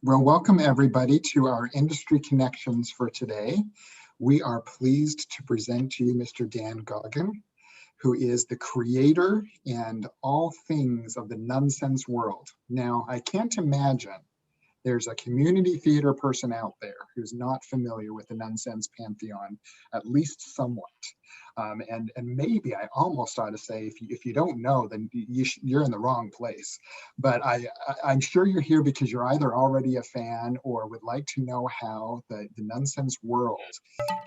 Well, welcome everybody to our industry connections for today. We are pleased to present to you Mr. Dan Goggin, who is the creator and all things of the nonsense world. Now, I can't imagine there's a community theater person out there who's not familiar with the nonsense pantheon, at least somewhat. And maybe I almost ought to say, if you don't know, then you're in the wrong place. But I'm sure you're here because you're either already a fan or would like to know how the nonsense world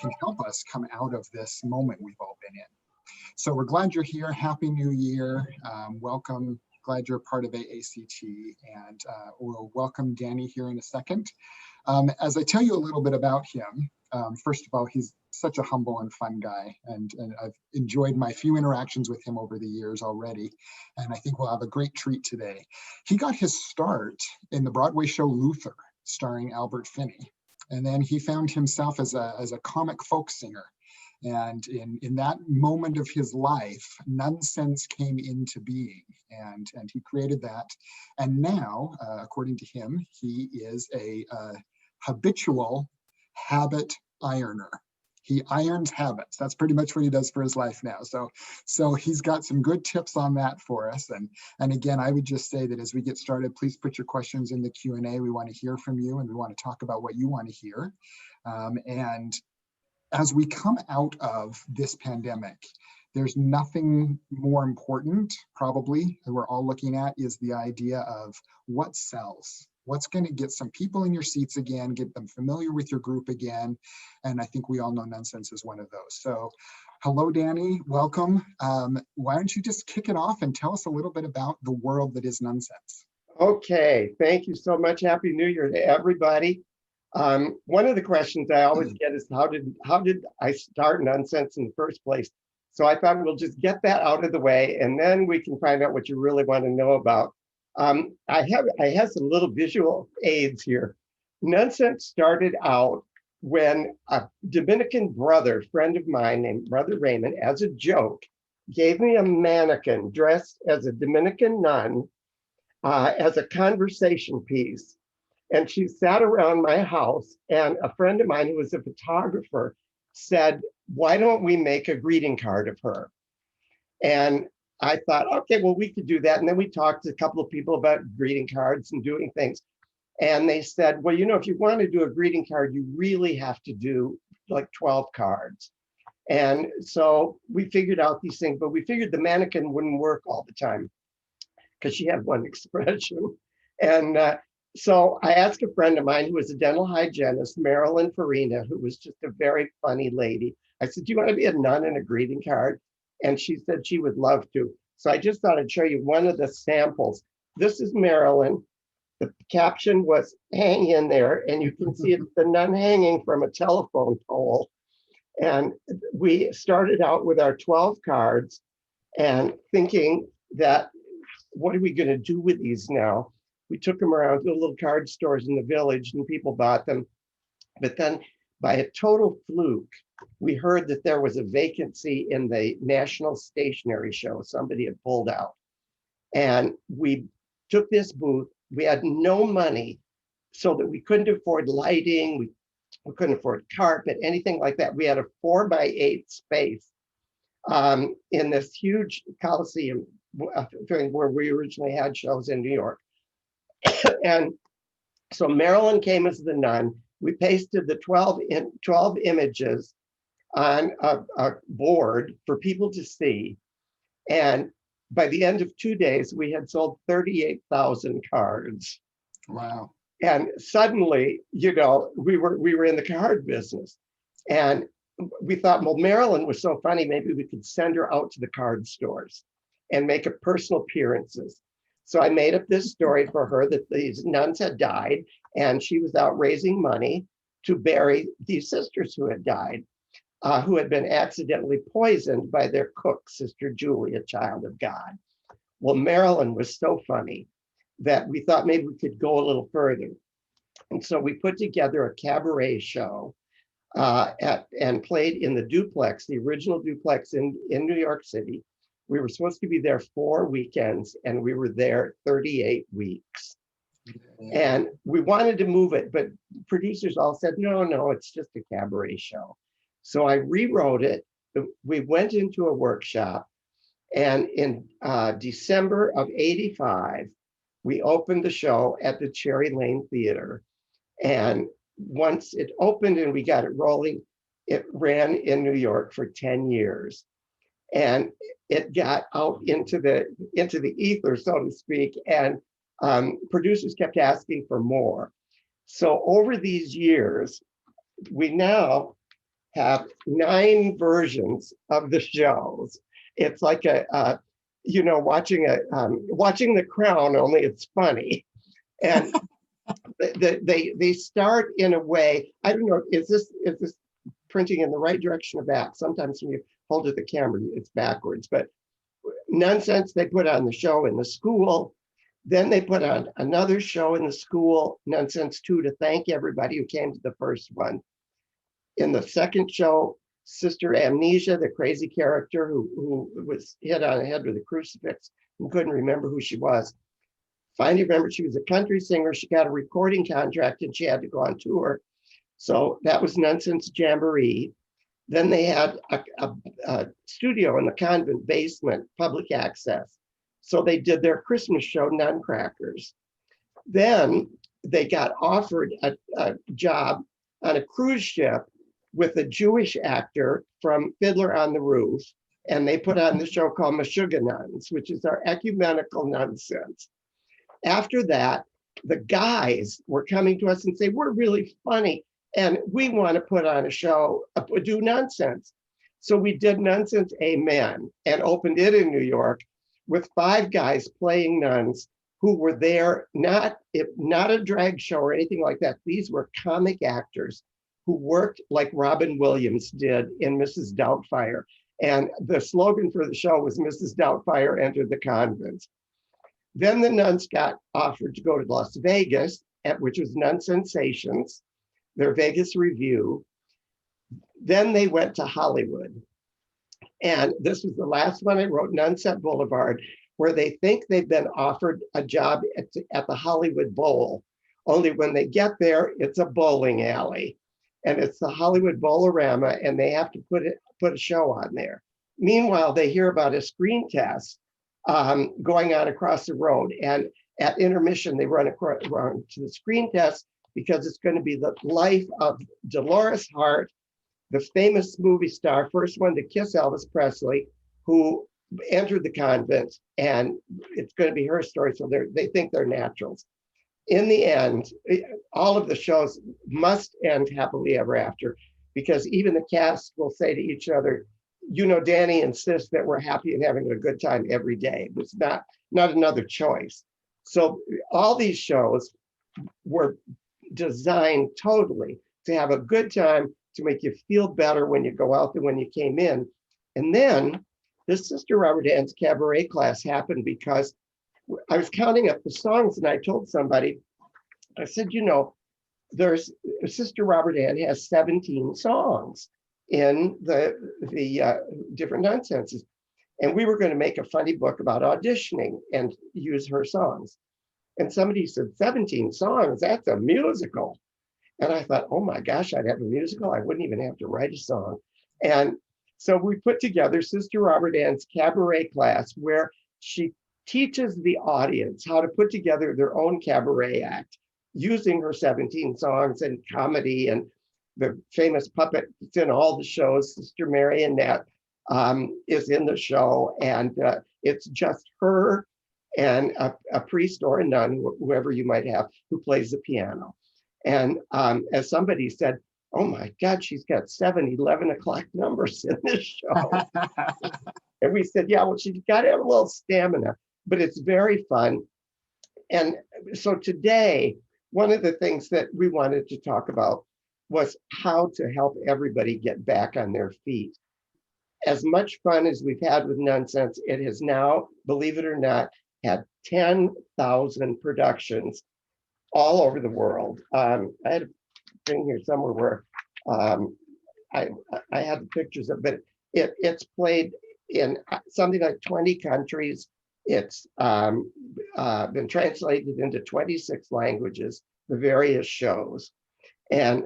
can help us come out of this moment we've all been in. So we're glad you're here. Happy New Year. Welcome. Glad you're part of AACT, and we'll welcome Danny here in a second. As I tell you a little bit about him, first of all, he's such a humble and fun guy, and I've enjoyed my few interactions with him over the years already, and I think we'll have a great treat today. He got his start in the Broadway show Luther, starring Albert Finney, and then he found himself as a comic folk singer. And in that moment of his life, nonsense came into being, and he created that. And now, according to him, he is a habitual habit ironer. He irons habits. That's pretty much what he does for his life now. So he's got some good tips on that for us. And again, I would just say that as we get started, please put your questions in the Q&A. We want to hear from you, and we want to talk about what you want to hear. And as we come out of this pandemic, there's nothing more important, probably, that we're all looking at, is the idea of what sells. What's going to get some people in your seats again, get them familiar with your group again. And I think we all know nonsense is one of those. So hello, Danny, welcome. Why don't you just kick it off and tell us a little bit about the world that is nonsense? Okay, thank you so much. Happy New Year to everybody. One of the questions I always get is how did I start nonsense in the first place? So I thought we'll just get that out of the way, and then we can find out what you really want to know about. I have some little visual aids here. Nonsense started out when a Dominican friend of mine named Brother Raymond, as a joke, gave me a mannequin dressed as a Dominican nun as a conversation piece. And she sat around my house, and a friend of mine who was a photographer said, why don't we make a greeting card of her? And I thought, okay, well, we could do that. And then we talked to a couple of people about greeting cards and doing things. And they said, well, if you want to do a greeting card, you really have to do like 12 cards. And so we figured out these things, but we figured the mannequin wouldn't work all the time because she had one expression. And so I asked a friend of mine who was a dental hygienist, Marilyn Farina, who was just a very funny lady. I said, do you want to be a nun in a greeting card? And she said she would love to. So I just thought I'd show you one of the samples. This is Marilyn. The caption was hang in there, and you can see it's the nun hanging from a telephone pole. And we started out with our 12 cards and thinking that, what are we going to do with these now? We took them around to the little card stores in the village, and people bought them. But then by a total fluke, we heard that there was a vacancy in the National Stationery Show. Somebody had pulled out. And we took this booth. We had no money, so that we couldn't afford lighting. We couldn't afford carpet, anything like that. We had a 4x8 space in this huge Coliseum where we originally had shows in New York. And so Marilyn came as the nun. We pasted the 12 images on a board for people to see. And by the end of 2 days, we had sold 38,000 cards. Wow. And suddenly, we were in the card business. And we thought, well, Marilyn was so funny, maybe we could send her out to the card stores and make her personal appearances. So I made up this story for her that these nuns had died, and she was out raising money to bury these sisters who had died, who had been accidentally poisoned by their cook, Sister Julie, a child of God. Well, Marilyn was so funny that we thought maybe we could go a little further. And so we put together a cabaret show and played in the duplex, the original duplex in New York City. We were supposed to be there 4 weekends, and we were there 38 weeks. Yeah. And we wanted to move it, but producers all said, no, no, it's just a cabaret show. So I rewrote it. We went into a workshop, and in December of '85, we opened the show at the Cherry Lane Theater. And once it opened and we got it rolling, it ran in New York for 10 years. And it got out into the ether, so to speak, and producers kept asking for more. So over these years, we now have 9 versions of the shows. It's like watching The Crown, only it's funny. And they start in a way. I don't know. Is this printing in the right direction or back? Sometimes when you hold it the camera, it's backwards. But Nonsense, they put on the show in the school. Then they put on another show in the school, Nonsense 2, to thank everybody who came to the first one. In the second show, Sister Amnesia, the crazy character who was hit on the head with a crucifix and couldn't remember who she was, finally remembered she was a country singer. She got a recording contract and she had to go on tour. So that was Nonsense Jamboree. Then they had a studio in the convent basement, public access. So they did their Christmas show, Nutcrackers. Then they got offered a job on a cruise ship with a Jewish actor from Fiddler on the Roof. And they put on the show called Meshuggah Nuns, which is our ecumenical nonsense. After that, the guys were coming to us and say, we're really funny and we want to put on a show, do Nonsense. So we did Nonsense Amen and opened it in New York with 5 guys playing nuns who were there, not a drag show or anything like that. These were comic actors who worked like Robin Williams did in Mrs. Doubtfire. And the slogan for the show was Mrs. Doubtfire entered the convent. Then the nuns got offered to go to Las Vegas, which was Nun Sensations, their Vegas review. Then they went to Hollywood. And this was the last one I wrote, Nunset Boulevard, where they think they've been offered a job at the Hollywood Bowl. Only when they get there, it's a bowling alley. And it's the Hollywood Bowlorama, and they have to put a show on there. Meanwhile, they hear about a screen test going on across the road. And at intermission, they run to the screen test because it's going to be the life of Dolores Hart, the famous movie star, first one to kiss Elvis Presley, who entered the convent, and it's going to be her story. So they think they're naturals. In the end, all of the shows must end happily ever after, because even the cast will say to each other, Danny insists that we're happy and having a good time every day. It's not another choice. So all these shows were designed totally to have a good time, to make you feel better when you go out than when you came in. And then this Sister Robert Ann's cabaret class happened because I was counting up the songs, and I told somebody, I said, there's Sister Robert Ann has 17 songs in the different nonsenses. And we were going to make a funny book about auditioning and use her songs. And somebody said, 17 songs, that's a musical. And I thought, oh my gosh, I'd have a musical. I wouldn't even have to write a song. And so we put together Sister Robert Ann's cabaret class, where she teaches the audience how to put together their own cabaret act using her 17 songs and comedy, and the famous puppet that's in all the shows, Sister Marionette, is in the show. And it's just her and a priest or a nun, whoever you might have, who plays the piano. And as somebody said, oh my God, she's got 7 11 o'clock numbers in this show. And we said, yeah, well, she's got to have a little stamina, but it's very fun. And so today, one of the things that we wanted to talk about was how to help everybody get back on their feet. As much fun as we've had with Nonsense, it has now, believe it or not, had 10,000 productions all over the world. I had a thing here somewhere where I had the pictures of it. It's played in something like 20 countries. It's been translated into 26 languages, the various shows. And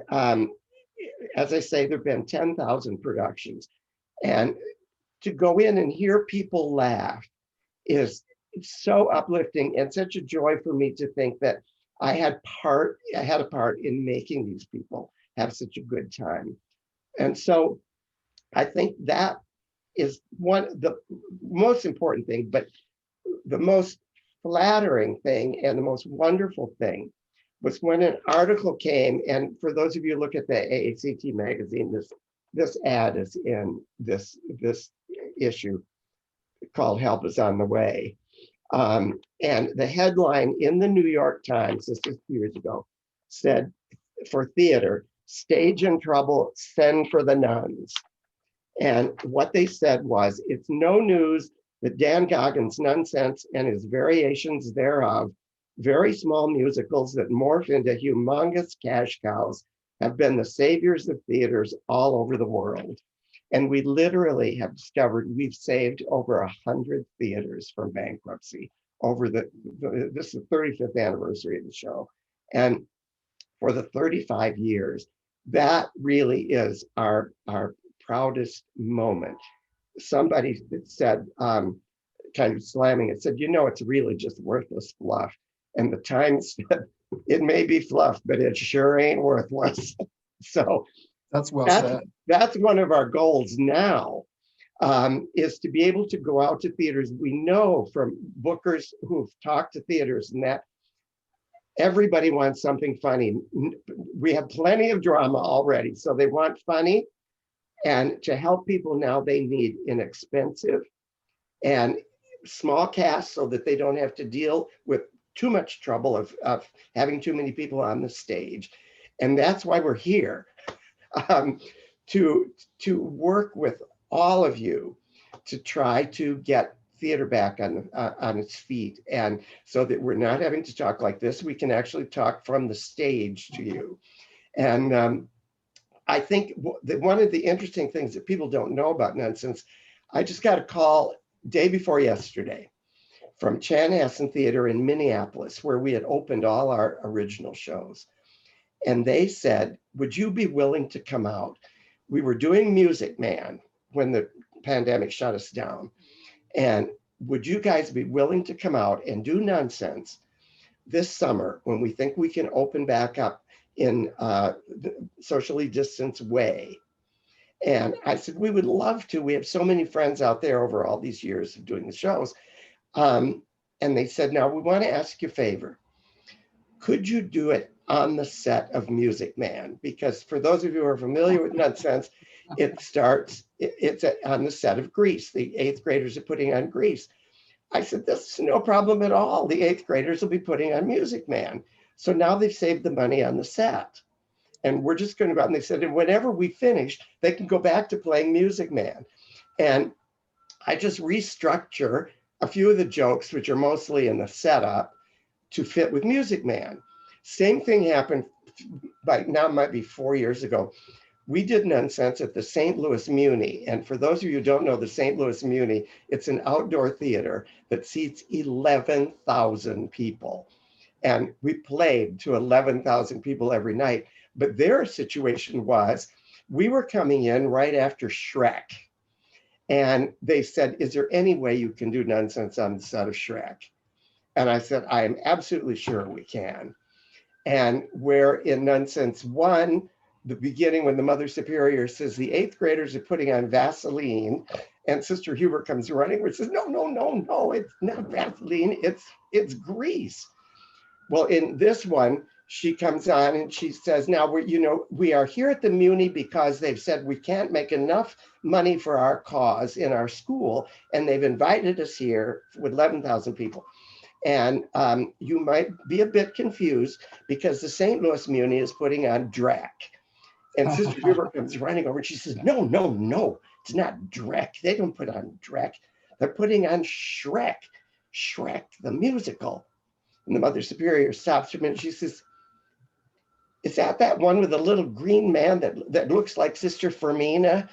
as I say, there have been 10,000 productions. And to go in and hear people laugh is so uplifting and such a joy for me to think that I had a part in making these people have such a good time. And so I think that is the most important thing, but the most flattering thing and the most wonderful thing was when an article came, and for those of you who look at the AACT magazine, this ad is in this issue called Help Is on the Way. And the headline in the New York Times, this is a few years ago, said, for theater, stage in trouble, send for the nuns. And what they said was, it's no news that Dan Goggin's Nonsense and his variations thereof, very small musicals that morph into humongous cash cows, have been the saviors of theaters all over the world. And we literally have discovered we've saved over 100 theaters from bankruptcy over this is the 35th anniversary of the show. And for the 35 years, that really is our proudest moment. Somebody said, kind of slamming it, said, it's really just worthless fluff. And the Times said, it may be fluff, but it sure ain't worthless. So that's well said. That's one of our goals now, is to be able to go out to theaters. We know from bookers who've talked to theaters and that everybody wants something funny. We have plenty of drama already, so they want funny. And to help people now, they need inexpensive and small casts so that they don't have to deal with too much trouble of having too many people on the stage. And that's why we're here, to work with all of you to try to get theater back on its feet. And so that we're not having to talk like this, we can actually talk from the stage to you. And I think that one of the interesting things that people don't know about Nonsense, I just got a call day before yesterday from Chanhassen Theater in Minneapolis, where we had opened all our original shows. And they said, would you be willing to come out? We were doing Music Man when the pandemic shut us down. And would you guys be willing to come out and do Nonsense this summer when we think we can open back up in a socially distanced way? And I said, we would love to. We have so many friends out there over all these years of doing the shows. And they said, now we want to ask you a favor. Could you do it on the set of Music Man? Because for those of you who are familiar with Nonsense, it's on the set of Grease. The 8th graders are putting on Grease. I said, this is no problem at all. The 8th graders will be putting on Music Man. So now they've saved the money on the set. And we're just going to go out. And they said, and whenever we finish, they can go back to playing Music Man. And I just restructure a few of the jokes, which are mostly in the setup, to fit with Music Man. Same thing happened, by now it might be 4 years ago. We did Nonsense at the St. Louis Muni. And for those of you who don't know the St. Louis Muni, it's an outdoor theater that seats 11,000 people. And we played to 11,000 people every night. But their situation was, we were coming in right after Shrek. And they said, is there any way you can do Nonsense on the set of Shrek? And I said, I am absolutely sure we can. And where in Nonsense 1, the beginning when the Mother Superior says the 8th graders are putting on Vaseline, and Sister Hubert comes running, which says, no, it's not Vaseline, it's grease. Well, in this one, she comes on and she says, now we are here at the Muni because they've said we can't make enough money for our cause in our school, and they've invited us here with 11,000 people. And you might be a bit confused because the St. Louis Muni is putting on Drek. And Sister Hubert comes running over and she says, no, it's not Drek. They don't put on Drek. They're putting on Shrek, the musical. And the Mother Superior stops for a minute. She says, is that one with the little green man that looks like Sister Fermina?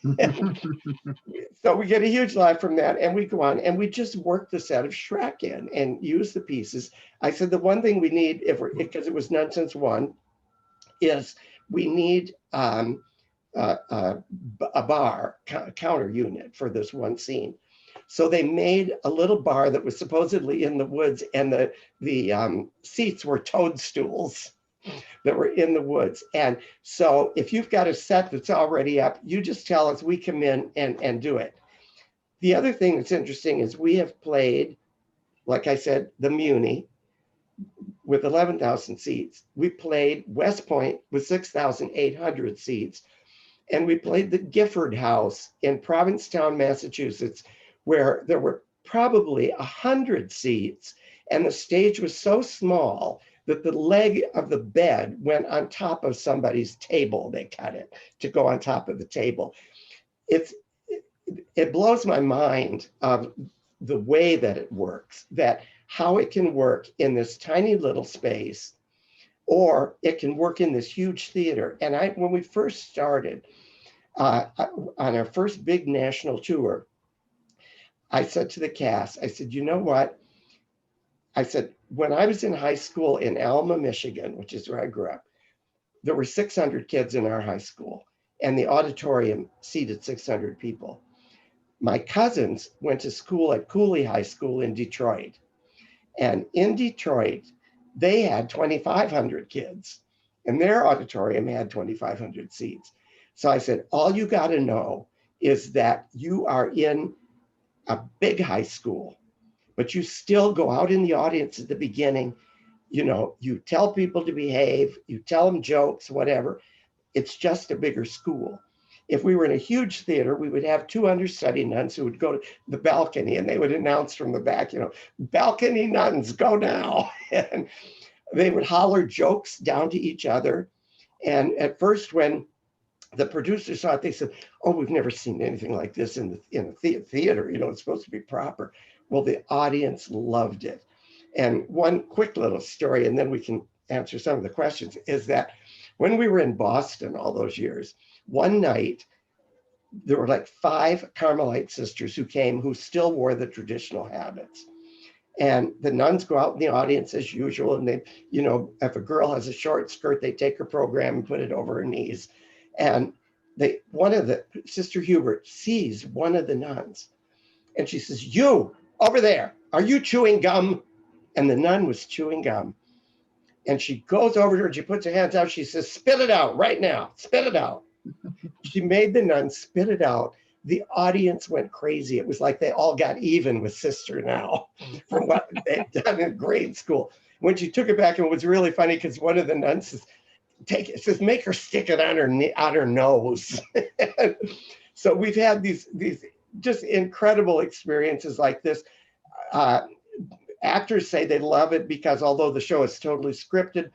So we get a huge laugh from that, and we go on and we just work the set of Shrek in and use the pieces. I said the one thing we need, if we're, because it was Nonsense One, is we need a bar counter unit for this one scene. So they made a little bar that was supposedly in the woods, and the seats were toadstools that were in the woods. And so if you've got a set that's already up, you just tell us, we come in and do it. The other thing that's interesting is we have played, like I said, the Muni with 11,000 seats. We played West Point with 6,800 seats. And we played the Gifford House in Provincetown, Massachusetts, where there were probably 100 seats. And the stage was so small that the leg of the bed went on top of somebody's table. They cut it to go on top of the table. It blows my mind of the way that it works, that how it can work in this tiny little space, or it can work in this huge theater. And when we first started on our first big national tour, I said to the cast, I said, you know what? I said, when I was in high school in Alma, Michigan, which is where I grew up, there were 600 kids in our high school, and the auditorium seated 600 people. My cousins went to school at Cooley High School in Detroit. And in Detroit, they had 2,500 kids, and their auditorium had 2,500 seats. So I said, all you got to know is that you are in a big high school, but you still go out in the audience at the beginning. You know, you tell people to behave, you tell them jokes, whatever. It's just a bigger school. If we were in a huge theater, we would have two understudy nuns who would go to the balcony and they would announce from the back, you know, balcony nuns, go now. And they would holler jokes down to each other. And at first, when the producers saw it, they said, oh, we've never seen anything like this in the theater. You know, it's supposed to be proper. Well, the audience loved it. And one quick little story, and then we can answer some of the questions, is that when we were in Boston all those years, one night, there were like 5 Carmelite sisters who came who still wore the traditional habits. And the nuns go out in the audience as usual. And they, you know, if a girl has a short skirt, they take her program and put it over her knees. And one of the, Sister Hubert, sees one of the nuns. And she says, you, over there, are you chewing gum? And the nun was chewing gum. And she goes over to her, and she puts her hands out. She says, spit it out right now, spit it out. She made the nun spit it out. The audience went crazy. It was like they all got even with Sister now from what they'd done in grade school. When she took it back, and it was really funny because one of the nuns says, says, make her stick it on her nose. So we've had these just incredible experiences like this. Actors say they love it because although the show is totally scripted,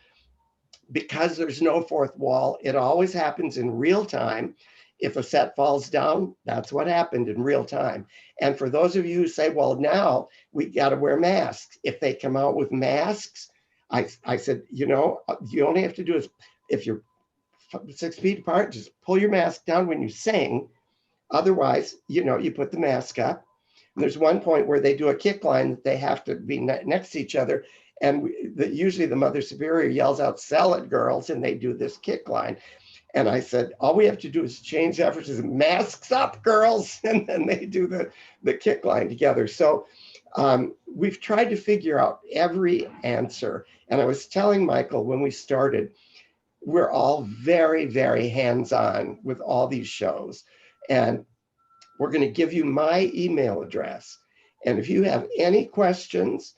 because there's no fourth wall, it always happens in real time. If a set falls down, that's what happened in real time. And for those of you who say, well, now we got to wear masks. If they come out with masks, I said, you know, you only have to do is, if you're 6 feet apart, just pull your mask down when you sing. Otherwise, you know, you put the mask up. And there's one point where they do a kick line that they have to be next to each other. And usually the Mother Superior yells out, sell it, girls, and they do this kick line. And I said, all we have to do is change efforts, is masks up, girls. And then they do the kick line together. So we've tried to figure out every answer. And I was telling Michael when we started, we're all very, very hands-on with all these shows. And we're going to give you my email address. And if you have any questions,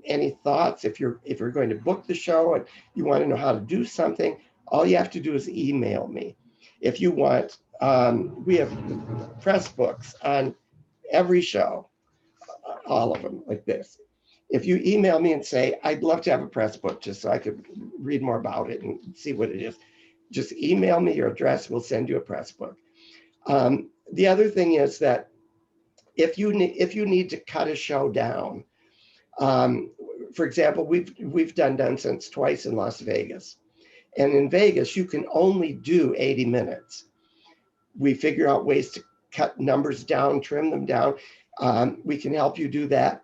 any thoughts, if you're going to book the show and you want to know how to do something, all you have to do is email me. If you want, we have press books on every show, all of them like this. If you email me and say, I'd love to have a press book just so I could read more about it and see what it is, just email me your address, we'll send you a press book. The other thing is that if you need to cut a show down, for example, we've done Nonsense twice in Las Vegas. And in Vegas, you can only do 80 minutes. We figure out ways to cut numbers down, trim them down. We can help you do that.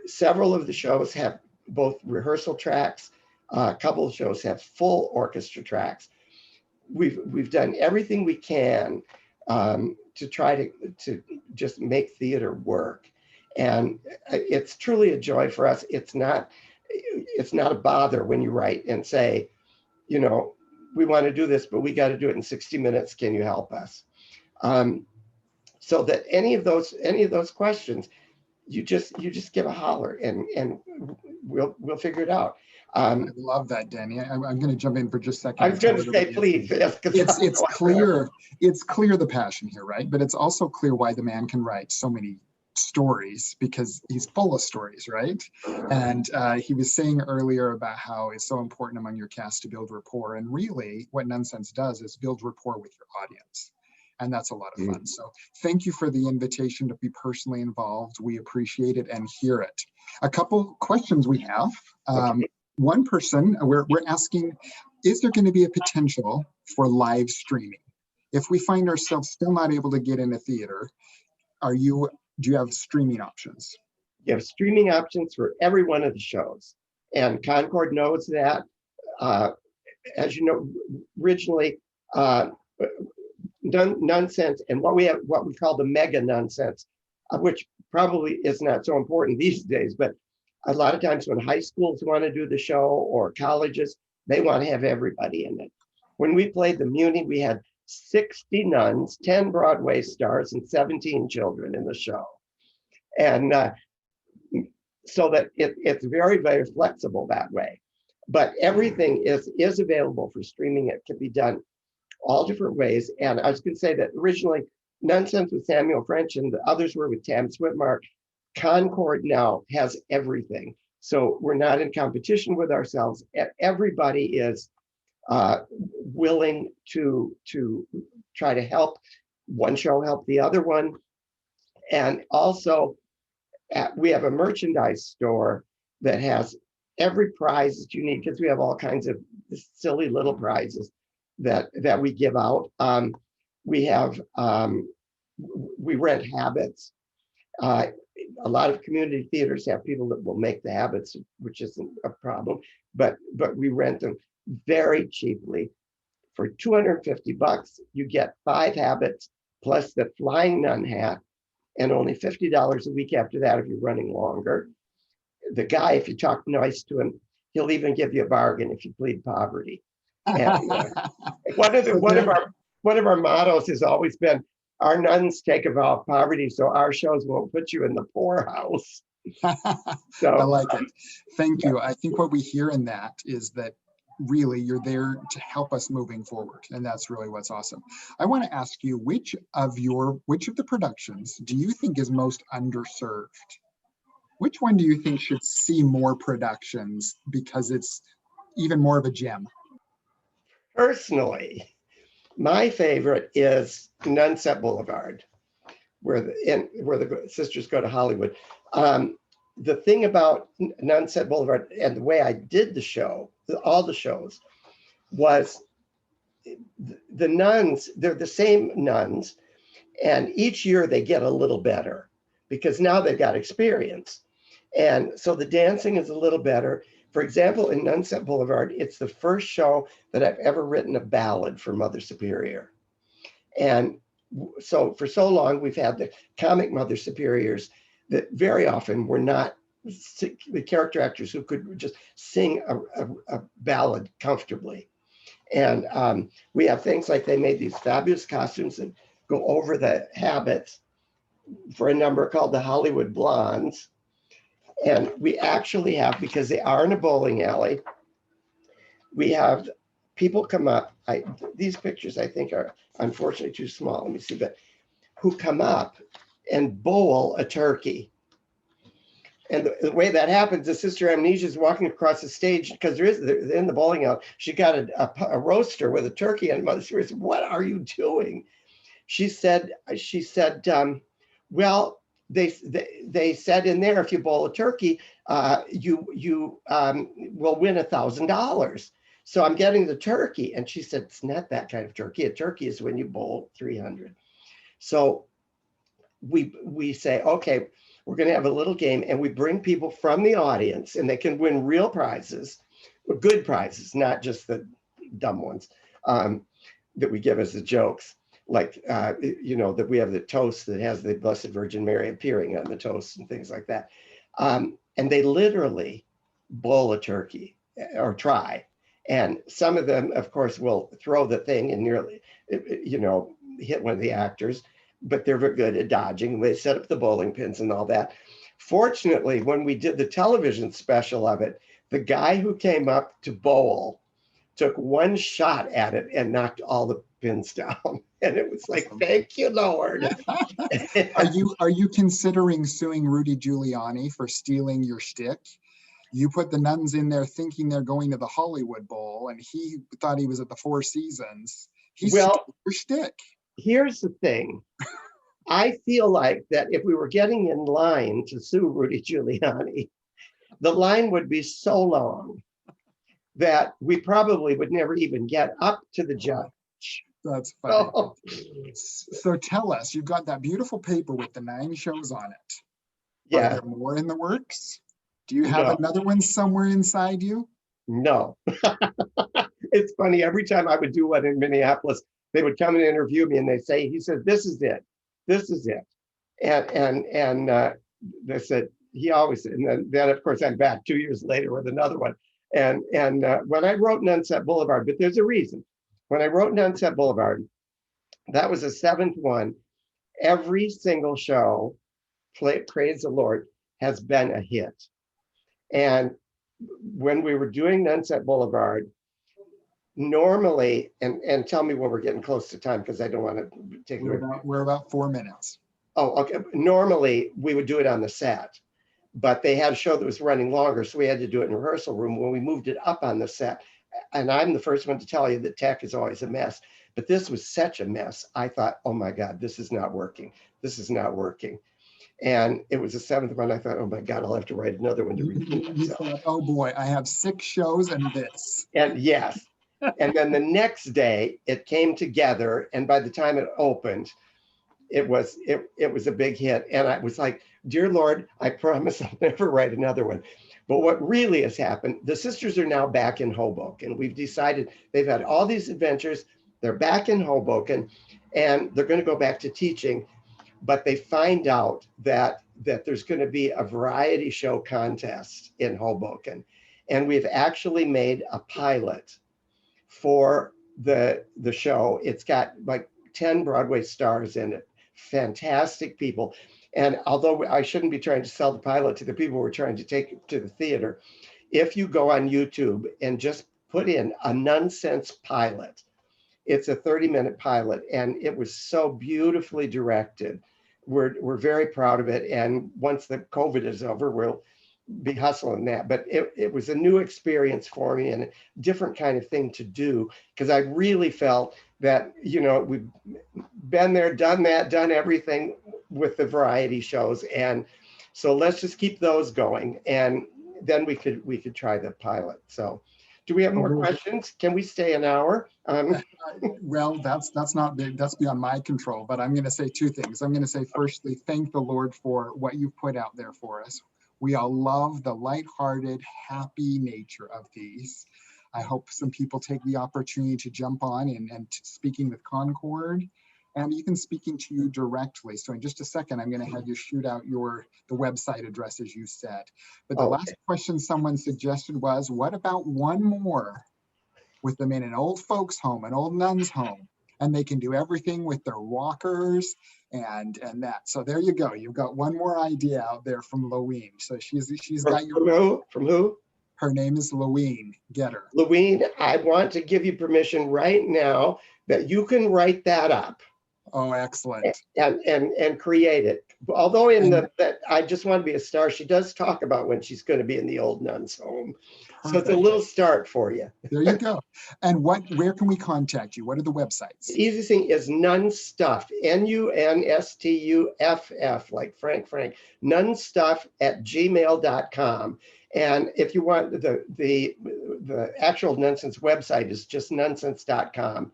Several of the shows have both rehearsal tracks. A couple of shows have full orchestra tracks. We've done everything we can to try to just make theater work. And it's truly a joy for us. It's not a bother when you write and say, you know, we want to do this, but we got to do it in 60 minutes. Can you help us? So that any of those questions, you just give a holler and we'll figure it out. I love that, Danny. I'm going to jump in for just a second. I was going to say, please. It's clear. It's clear the passion here, right? But it's also clear why the man can write so many stories, because he's full of stories, right? And he was saying earlier about how it's so important among your cast to build rapport. And really, what Nonsense does is build rapport with your audience. And that's a lot of fun. So thank you for the invitation to be personally involved. We appreciate it and hear it. A couple questions we have. One person, we're asking, is there going to be a potential for live streaming? If we find ourselves still not able to get in a theater, do you have streaming options? You have streaming options for every one of the shows. And Concord knows that. As you know, originally, Nonsense and what we call the mega Nonsense, which probably is not so important these days, but a lot of times when high schools want to do the show or colleges, they want to have everybody in it. When we played the Muni, we had 60 nuns, 10 Broadway stars, and 17 children in the show. And so that it's very, very flexible that way. But everything is available for streaming. It can be done all different ways. And I was going to say that originally Nonsense with Samuel French and the others were with Tam Switmark. Concord now has everything. So we're not in competition with ourselves. Everybody is willing to try to help one show help the other one. And also we have a merchandise store that has every prize that you need, because we have all kinds of silly little prizes that we give out. We rent habits. A lot of community theaters have people that will make the habits, which isn't a problem, but we rent them very cheaply. For $250, you get 5 habits plus the Flying Nun hat, and only $50 a week after that if you're running longer. The guy, if you talk nice to him, he'll even give you a bargain if you plead poverty. And one of our mottos has always been, our nuns take a vow of poverty, so our shows won't put you in the poorhouse. So I like it. Thank you. I think what we hear in that is that really you're there to help us moving forward, and that's really what's awesome. I want to ask you, which of the productions do you think is most underserved? Which one do you think should see more productions because it's even more of a gem? Personally, my favorite is Nunset Boulevard, where the sisters go to Hollywood. The thing about Nunset Boulevard and the way I did the show, all the shows, was the nuns, they're the same nuns, and each year they get a little better because now they've got experience. And so the dancing is a little better. For example, in Nunset Boulevard, it's the first show that I've ever written a ballad for Mother Superior. And so for so long, we've had the comic Mother Superiors that very often were not the character actors who could just sing a ballad comfortably. And we have things like they made these fabulous costumes that go over the habits for a number called the Hollywood Blondes. And we actually have, because they are in a bowling alley, we have people come up. These pictures I think are unfortunately too small. Let me see, but who come up and bowl a turkey. And the way that happens, the Sister Amnesia is walking across the stage because they're in the bowling alley. She got a roaster with a turkey, and Mother Superior said, "What are you doing?" She said, well, they said in there, if you bowl a turkey, you will win $1,000. So I'm getting the turkey. And she said, it's not that kind of turkey. A turkey is when you bowl 300. So we say, okay, we're going to have a little game, and we bring people from the audience, and they can win real prizes, good prizes, not just the dumb ones that we give as the jokes. Like, that we have the toast that has the Blessed Virgin Mary appearing on the toast and things like that. And they literally bowl a turkey or try. And some of them, of course, will throw the thing and nearly, hit one of the actors, but they're very good at dodging. They set up the bowling pins and all that. Fortunately, when we did the television special of it, the guy who came up to bowl took one shot at it and knocked all the pins down. And it was like, thank you, Lord. Are you considering suing Rudy Giuliani for stealing your shtick? You put the nuns in there thinking they're going to the Hollywood Bowl, and he thought he was at the Four Seasons. He stole your shtick. Here's the thing. I feel like that if we were getting in line to sue Rudy Giuliani, the line would be so long that we probably would never even get up to the judge. That's funny. So tell us, you've got that beautiful paper with the 9 shows on it. Yeah. Are there more in the works? Do you have another one somewhere inside you? No. It's funny. Every time I would do one in Minneapolis, they would come and interview me, and they say, he said, this is it. This is it. And they said, he always said, and then of course I'm back 2 years later with another one. And when I wrote Nunset Boulevard, but there's a reason. When I wrote Nunset Boulevard, that was the 7th one. Every single show, Praise the Lord, has been a hit. And when we were doing Nunset Boulevard, normally, and tell me when we're getting close to time, because I don't want to take we're about 4 minutes. Oh, okay. Normally we would do it on the set, but they had a show that was running longer, so we had to do it in rehearsal room. When we moved it up on the set, and I'm the first one to tell you that tech is always a mess, but this was such a mess. I thought, oh my God, this is not working. This is not working. And it was the 7th one. I thought, oh my God, I'll have to write another one to repeat myself. Oh boy, I have 6 shows and this. And yes. And then the next day it came together. And by the time it opened, it was a big hit. And I was like, dear Lord, I promise I'll never write another one. But what really has happened, the sisters are now back in Hoboken. We've decided they've had all these adventures. They're back in Hoboken, and they're going to go back to teaching. But they find out that there's going to be a variety show contest in Hoboken. And we've actually made a pilot for the show. It's got like 10 Broadway stars in it, fantastic people. And although I shouldn't be trying to sell the pilot to the people we're trying to take to the theater, if you go on YouTube and just put in a nonsense pilot, it's a 30-minute pilot, and it was so beautifully directed. We're very proud of it. And once the COVID is over, we'll be hustling that. But it was a new experience for me and a different kind of thing to do, because I really felt that, we've been there, done that, done everything with the variety shows. And so let's just keep those going. And then we could try the pilot. So do we have more questions? Can we stay an hour? Well, that's not big. That's beyond my control. But I'm going to say 2 things. I'm going to say, firstly, thank the Lord for what you've put out there for us. We all love the lighthearted, happy nature of these. I hope some people take the opportunity to jump on and speaking with Concord, and even speaking to you directly. So in just a second, I'm going to have you shoot out the website address, as you said. But the last question someone suggested was, what about one more with them in an old folks home, an old nun's home, and they can do everything with their walkers and that. So there you go. You've got one more idea out there from Louine. So she's got your... From who? Her name is Louine. Get her. Louine, I want to give you permission right now that you can write that up. Oh, excellent. And create it. Although that I just want to be a star, she does talk about when she's going to be in the old nun's home. Perfect. So it's a little start for you. There you go. And where can we contact you? What are the websites? The easiest thing is Nunstuff, Nunstuff, like Frank, Nunstuff@gmail.com. And if you want the actual Nonsense website is just nonsense.com.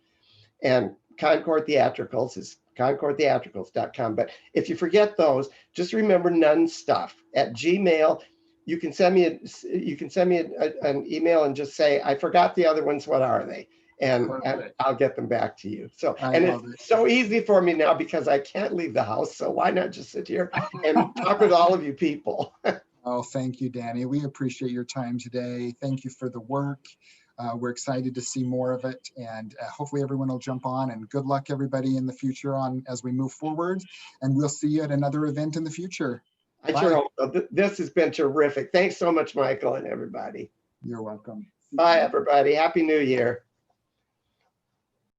And Concord Theatricals is concordtheatricals.com. But if you forget those, just remember None Stuff at Gmail. You can send me an email and just say, I forgot the other ones. What are they? And I'll get them back to you. So, and it's so easy for me now because I can't leave the house. So why not just sit here and talk with all of you people? Oh, thank you, Danny. We appreciate your time today. Thank you for the work. We're excited to see more of it, and hopefully everyone will jump on, and good luck everybody in the future as we move forward, and we'll see you at another event in the future. I sure hope so. This has been terrific. Thanks so much, Michael, and everybody. You're welcome. Bye, everybody. Happy New Year.